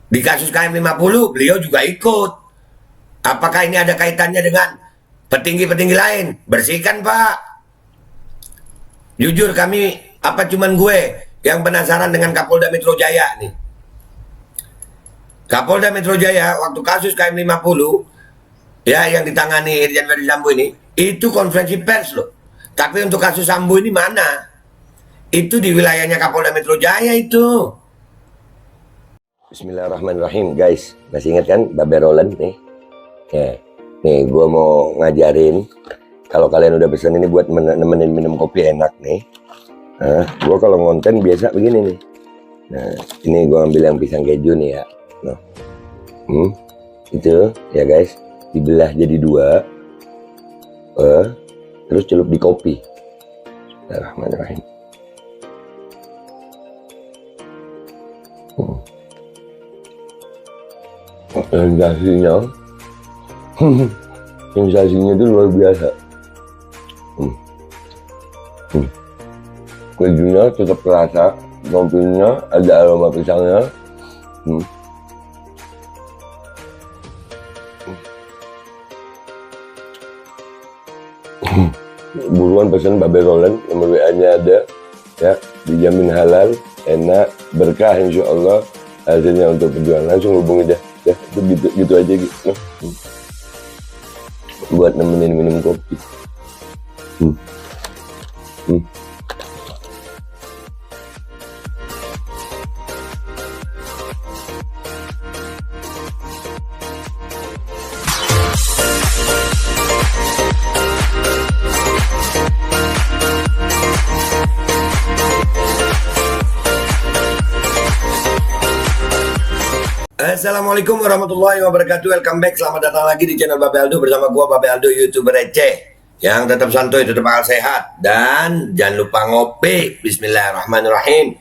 Di kasus KM50 beliau juga ikut. Apakah ini ada kaitannya dengan petinggi-petinggi lain? Bersihkan Pak. Jujur kami, apa cuman gue yang penasaran dengan Kapolda Metro Jaya nih. Kapolda Metro Jaya waktu kasus KM50 ya yang ditangani Irjen Verdi Sambo ini, itu konferensi pers loh. Tapi untuk kasus Sambo ini mana? Itu di wilayahnya Kapolda Metro Jaya itu. Bismillahirrahmanirrahim guys. Masih ingat kan Babe Roland nih? Ya. Nih gue mau ngajarin. Kalau kalian udah pesen ini buat nemenin minum kopi enak nih. Nah, gue kalau ngonten biasa begini nih. Nah, ini gue ambil yang pisang keju nih ya. Nah. Itu ya guys. Dibelah jadi dua. Terus celup di kopi. Bismillahirrahmanirrahim. Sensasinya itu luar biasa. Kejunya tetap terasa, kopinya ada aroma pisangnya. Buruan pesen Babe Roland, nomor WA-nya ada ya, dijamin halal, enak, berkah insya Allah hasilnya untuk perjuangan. Langsung hubungi dah ya, itu gitu aja gitu. Buat nemenin minum kopi. Assalamualaikum warahmatullahi wabarakatuh. Welcome back, selamat datang lagi di channel Babe Aldo bersama gua Babe Aldo, YouTuber receh yang tetap santuy, tetap akal sehat, dan jangan lupa ngopi. Bismillahirrahmanirrahim.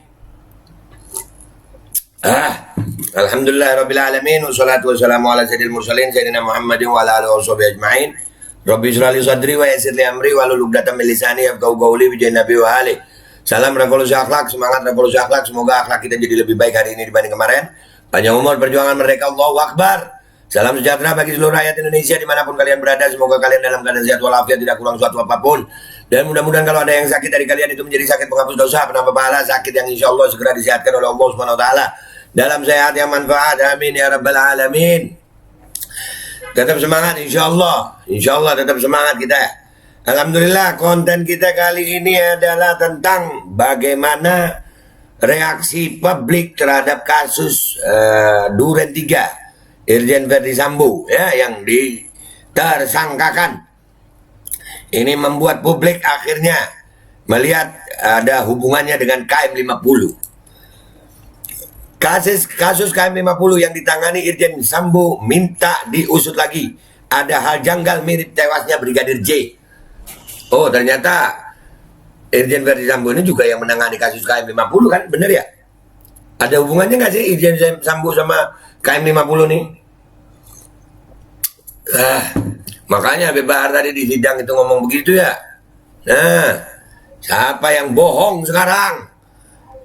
Alhamdulillahirabbil alamin, wassalatu wassalamu ala sayyidil mursalin sayyidina Muhammadin wa ala alihi washabihi ajmain. Rabbi shrah li sadri wa yassir li amri wahlul 'uqdatam min lisani yafqahu qawli bi nabi wa ali. Salam revolusi akhlak, semangat revolusi akhlak. Semoga akhlak kita jadi lebih baik hari ini dibanding kemarin. Panjang umur, perjuangan merdeka, Allahu Akbar. Salam sejahtera bagi seluruh rakyat Indonesia dimanapun kalian berada. Semoga kalian dalam keadaan sehat walafiat, tidak kurang suatu apapun. Dan mudah-mudahan kalau ada yang sakit dari kalian itu menjadi sakit penghapus dosa, penambah pahala, sakit yang insya Allah segera disehatkan oleh Allah Subhanahu Wa Taala dalam sehat yang manfaat. Amin ya rabbal alamin. Tetap semangat insya Allah tetap semangat kita. Alhamdulillah, konten kita kali ini adalah tentang bagaimana reaksi publik terhadap kasus Duren 3 Irjen Verdi Sambo ya, yang ditersangkakan. Ini membuat publik akhirnya melihat ada hubungannya dengan KM50. Kasus KM50 yang ditangani Irjen Sambo minta diusut lagi. Ada hal janggal mirip tewasnya Brigadir J. Oh, ternyata Irjen Verdi Sambo ini juga yang menangani kasus KM50 kan, bener ya? Ada hubungannya nggak sih Irjen Sambo sama KM50 nih? Makanya Habib Bahar tadi di sidang itu ngomong begitu ya. Nah, siapa yang bohong sekarang?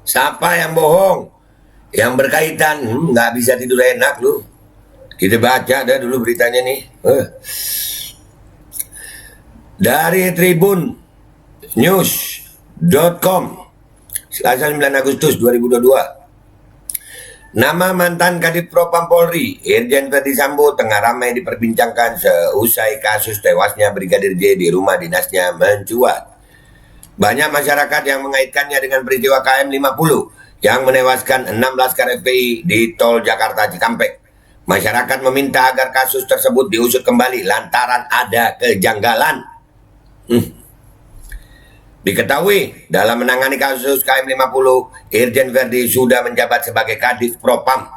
Siapa yang bohong? Yang berkaitan, nggak bisa tidur enak lu. Kita baca dah dulu beritanya nih. Dari Tribun News.com Selasa 9 Agustus 2022. Nama mantan Kadif Propam Polri Irjen Verdi Sambo tengah ramai diperbincangkan seusai kasus tewasnya Brigadir J di rumah dinasnya mencuat. Banyak masyarakat yang mengaitkannya dengan peristiwa KM50 yang menewaskan 6 laskar FPI di tol Jakarta Cikampek. Masyarakat meminta agar kasus tersebut diusut kembali lantaran ada kejanggalan. Diketahui dalam menangani kasus KM50, Irjen Verdi sudah menjabat sebagai Kadif Propam.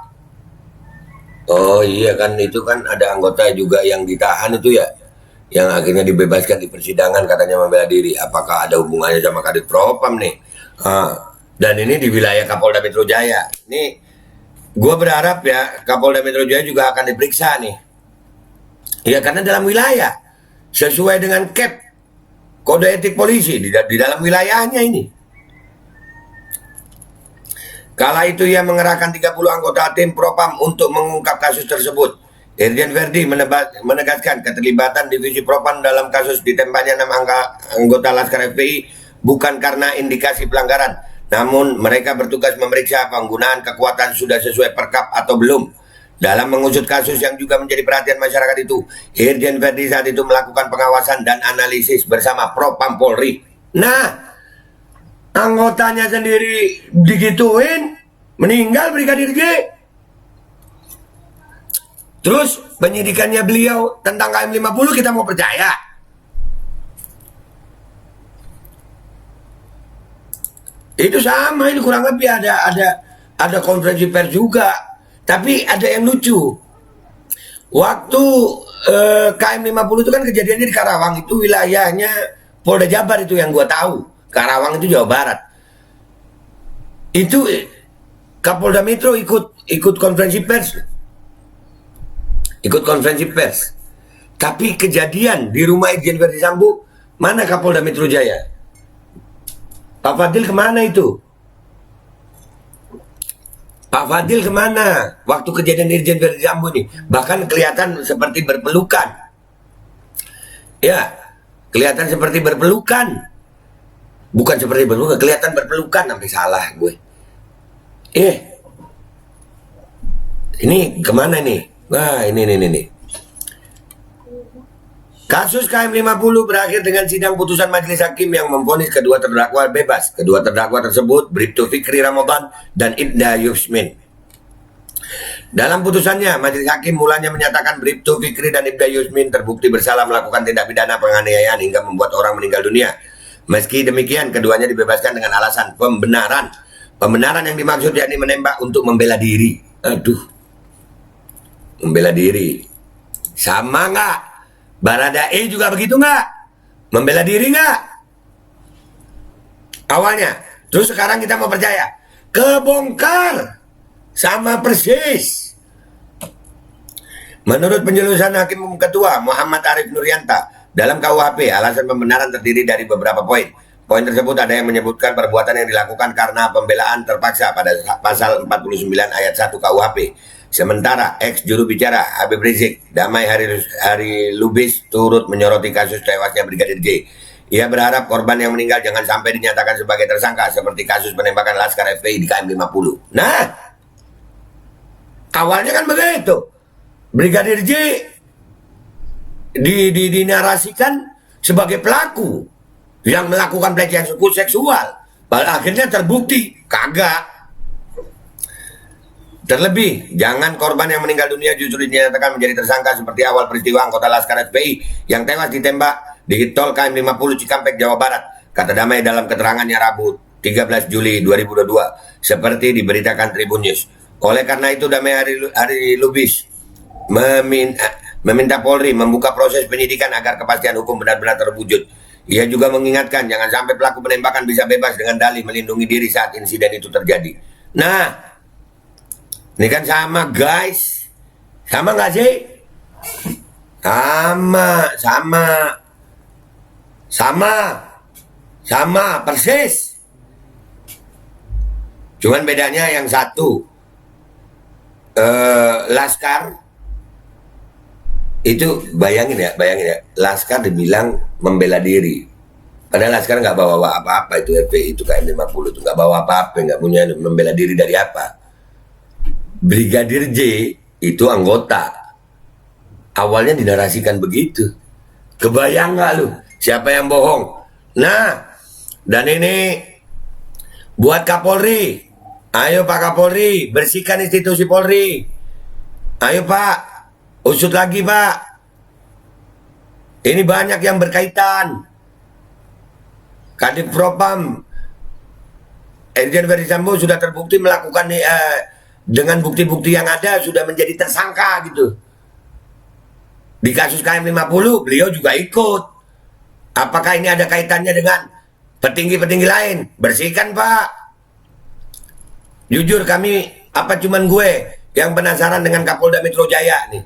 Oh iya kan, itu kan ada anggota juga yang ditahan itu ya, yang akhirnya dibebaskan di persidangan katanya membela diri. Apakah ada hubungannya sama Kadif Propam nih? Dan ini di wilayah Kapolda Metro Jaya. Ini gue berharap ya Kapolda Metro Jaya juga akan diperiksa nih. Ya karena dalam wilayah sesuai dengan kode etik polisi di dalam wilayahnya ini. Kala itu ia mengerahkan 30 anggota tim Propam untuk mengungkap kasus tersebut. Irjen Verdi menegaskan keterlibatan divisi Propam dalam kasus ditembaknya 6 anggota Laskar FPI bukan karena indikasi pelanggaran, namun mereka bertugas memeriksa penggunaan kekuatan sudah sesuai perkap atau belum. Dalam mengusut kasus yang juga menjadi perhatian masyarakat itu, Irjen Verdi saat itu melakukan pengawasan dan analisis bersama Propam Polri. Nah, anggotanya sendiri digituin, meninggal Brigadir J. Terus penyidikannya beliau tentang KM 50 kita mau percaya? Itu sama, ini kurang lebih ada konferensi pers juga. Tapi ada yang lucu. Waktu KM 50 itu kan kejadiannya di Karawang, itu wilayahnya Polda Jabar itu yang gua tahu. Karawang itu Jawa Barat. Itu Kapolda Metro ikut konferensi pers. Ikut konferensi pers. Tapi kejadian di rumah Irjen Verdi Sambo, mana Kapolda Metro Jaya? Pak Fadil kemana itu? Pak Fadil kemana? Waktu kejadian Irjen Verdi Sambo ini, bahkan kelihatan seperti berpelukan. Ya, kelihatan seperti berpelukan. Bukan seperti berpelukan, kelihatan berpelukan, sampai salah gue. Ini kemana nih? Wah, ini. Kasus KM 50 berakhir dengan sidang putusan majelis hakim yang memvonis kedua terdakwa bebas. Kedua terdakwa tersebut Bribtu Fikri Ramadan dan Ibda Yusmin. Dalam putusannya, majelis hakim mulanya menyatakan Bribtu Fikri dan Ibda Yusmin terbukti bersalah melakukan tindak pidana penganiayaan hingga membuat orang meninggal dunia. Meski demikian, keduanya dibebaskan dengan alasan pembenaran. Pembenaran yang dimaksud yakni menembak untuk membela diri. Aduh, membela diri. Sama nggak? Baradae juga begitu nggak? Membela diri nggak? Awalnya. Terus sekarang kita mau percaya. Kebongkar. Sama persis. Menurut penjelasan Hakim Ketua Muhammad Arif Nuryanta, dalam KUHP, alasan pembenaran terdiri dari beberapa poin. Poin tersebut ada yang menyebutkan perbuatan yang dilakukan karena pembelaan terpaksa pada pasal 49 ayat 1 KUHP. Sementara ex juru bicara Habib Rizik, Damai Hari Lubis, turut menyoroti kasus tewasnya Brigadir J. Ia berharap korban yang meninggal jangan sampai dinyatakan sebagai tersangka seperti kasus penembakan Laskar FPI di KM 50. Nah, awalnya kan begitu. Brigadir J dinarasikan sebagai pelaku yang melakukan pelecehan seksual. Pada akhirnya terbukti kagak. Terlebih, jangan korban yang meninggal dunia justru dinyatakan menjadi tersangka seperti awal peristiwa anggota Laskar FPI yang tewas ditembak di tol KM 50 Cikampek, Jawa Barat. Kata Damai dalam keterangannya Rabu 13 Juli 2022, seperti diberitakan Tribun News. Oleh karena itu, Damai Hari Lubis meminta Polri membuka proses penyidikan agar kepastian hukum benar-benar terwujud. Ia juga mengingatkan jangan sampai pelaku penembakan bisa bebas dengan dalih melindungi diri saat insiden itu terjadi. Nah, ini kan sama guys. Sama nggak sih? Sama persis. Cuman bedanya yang satu Laskar itu bayangin ya, Laskar dibilang membela diri. Padahal Laskar nggak bawa apa-apa itu FPI itu KM 50 itu nggak bawa apa-apa, nggak punya membela diri dari apa. Brigadir J itu anggota. Awalnya dinarasikan begitu. Kebayang nggak lu? Siapa yang bohong? Nah, dan ini buat Kapolri. Ayo Pak Kapolri, bersihkan institusi Polri. Ayo Pak, usut lagi Pak. Ini banyak yang berkaitan. Kadif Propam Irjen Verdi Sambo sudah terbukti melakukan dengan bukti-bukti yang ada sudah menjadi tersangka gitu. Di kasus KM 50 beliau juga ikut. Apakah ini ada kaitannya dengan petinggi-petinggi lain? Bersihkan Pak. Jujur kami, apa cuman gue yang penasaran dengan Kapolda Metro Jaya nih.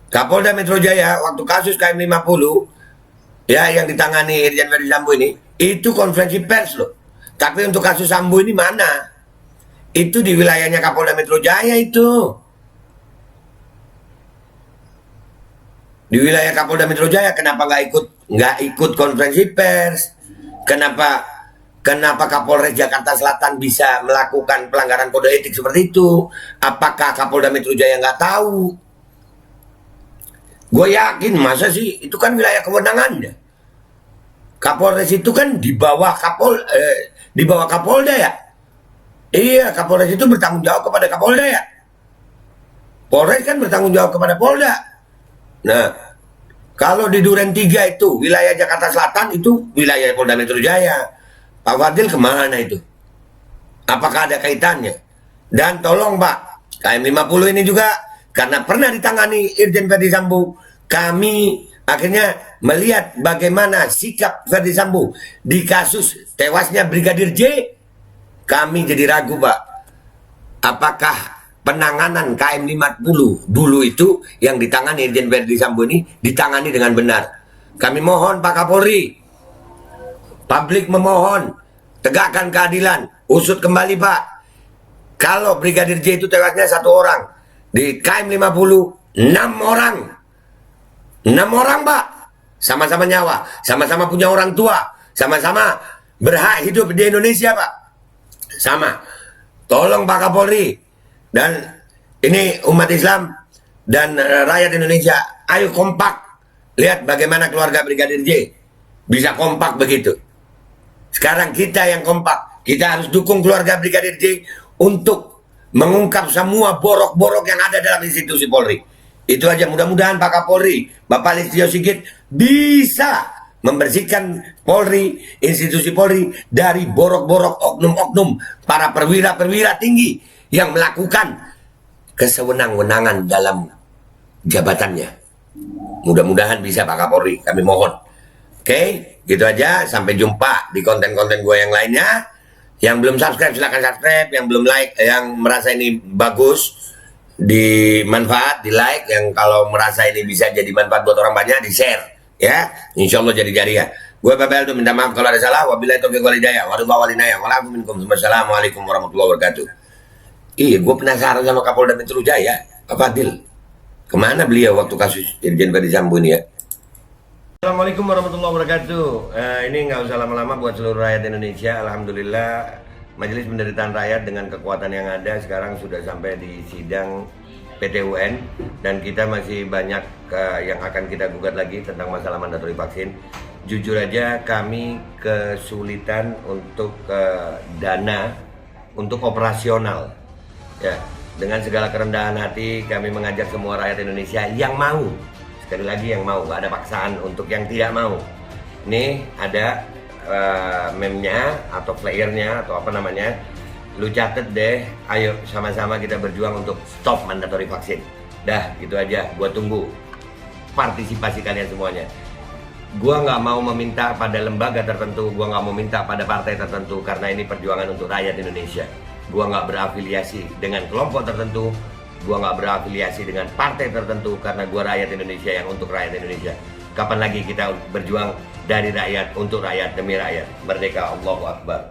Kapolda Metro Jaya waktu kasus KM 50 ya yang ditangani Irjen Verdi Sambo ini, itu konferensi pers loh. Tapi untuk kasus Sambo ini mana? Itu di wilayahnya Kapolda Metro Jaya itu. Di wilayah Kapolda Metro Jaya, kenapa nggak ikut konferensi pers? Kenapa Kapolres Jakarta Selatan bisa melakukan pelanggaran kode etik seperti itu? Apakah Kapolda Metro Jaya nggak tahu? Gue yakin, masa sih, itu kan wilayah kewenangannya. Kapolres itu kan di bawah Kapolda ya. Iya, Kapolres itu bertanggung jawab kepada Kapolda ya. Polres kan bertanggung jawab kepada Polda. Nah, kalau di Duren 3 itu wilayah Jakarta Selatan itu wilayah Polda Metro Jaya. Pak Fadil kemana itu? Apakah ada kaitannya? Dan tolong Pak, KM50 ini juga karena pernah ditangani Irjen Verdi Sambo, kami akhirnya melihat bagaimana sikap Verdi Sambo di kasus tewasnya Brigadir J. Kami jadi ragu Pak, apakah penanganan KM50 dulu itu yang ditangani Irjen Verdi Sambo ini ditangani dengan benar. Kami mohon Pak Kapolri, publik memohon, tegakkan keadilan, usut kembali Pak. Kalau Brigadir J itu tewasnya 1 orang, di KM50 6 orang. 6 orang Pak, sama-sama nyawa, sama-sama punya orang tua, sama-sama berhak hidup di Indonesia Pak. Sama. Tolong Pak Kapolri dan ini umat Islam dan rakyat Indonesia, ayo kompak. Lihat bagaimana keluarga Brigadir J bisa kompak begitu. Sekarang kita yang kompak, kita harus dukung keluarga Brigadir J untuk mengungkap semua borok-borok yang ada dalam institusi Polri. Itu aja, mudah-mudahan Pak Kapolri, Bapak Listio Sigit bisa membersihkan Polri, institusi Polri dari borok-borok oknum-oknum para perwira-perwira tinggi yang melakukan kesewenang-wenangan dalam jabatannya. Mudah-mudahan bisa Pak Kapolri, kami mohon. Oke, gitu aja. Sampai jumpa di konten-konten gue yang lainnya. Yang belum subscribe silahkan subscribe. Yang belum like, yang merasa ini bagus, di manfaat, di like. Yang kalau merasa ini bisa jadi manfaat buat orang banyak, di share. Ya, insya Allah jadi jariah. Gue Babel tuh minta maaf kalau ada salah. Wabillahi taufiq wal hidayah. Wassalamualaikum warahmatullahi wabarakatuh. Iya, gue penasaran sama Kapolda Metro Jaya, Pak Fadil. Kemana beliau waktu kasus Irjen Verdi Sambo ini ya? Assalamualaikum warahmatullahi wabarakatuh. Ini nggak usah lama-lama buat seluruh rakyat Indonesia. Alhamdulillah, Majelis Penderitaan Rakyat dengan kekuatan yang ada sekarang sudah sampai di sidang PT UN dan kita masih banyak yang akan kita gugat lagi tentang masalah mandatori vaksin. Jujur aja kami kesulitan untuk dana untuk operasional. Ya, dengan segala kerendahan hati kami mengajak semua rakyat Indonesia yang mau, sekali lagi yang mau, gak ada paksaan untuk yang tidak mau. Ini ada meme-nya atau flyernya atau apa namanya. Lu catet deh, ayo sama-sama kita berjuang untuk stop mandatori vaksin. Dah, gitu aja, gua tunggu partisipasi kalian semuanya. Gua nggak mau meminta pada lembaga tertentu, gua nggak mau minta pada partai tertentu, karena ini perjuangan untuk rakyat Indonesia. Gua nggak berafiliasi dengan kelompok tertentu, gua nggak berafiliasi dengan partai tertentu, karena gua rakyat Indonesia yang untuk rakyat Indonesia. Kapan lagi kita berjuang dari rakyat, untuk rakyat, demi rakyat. Merdeka, Allahu Akbar.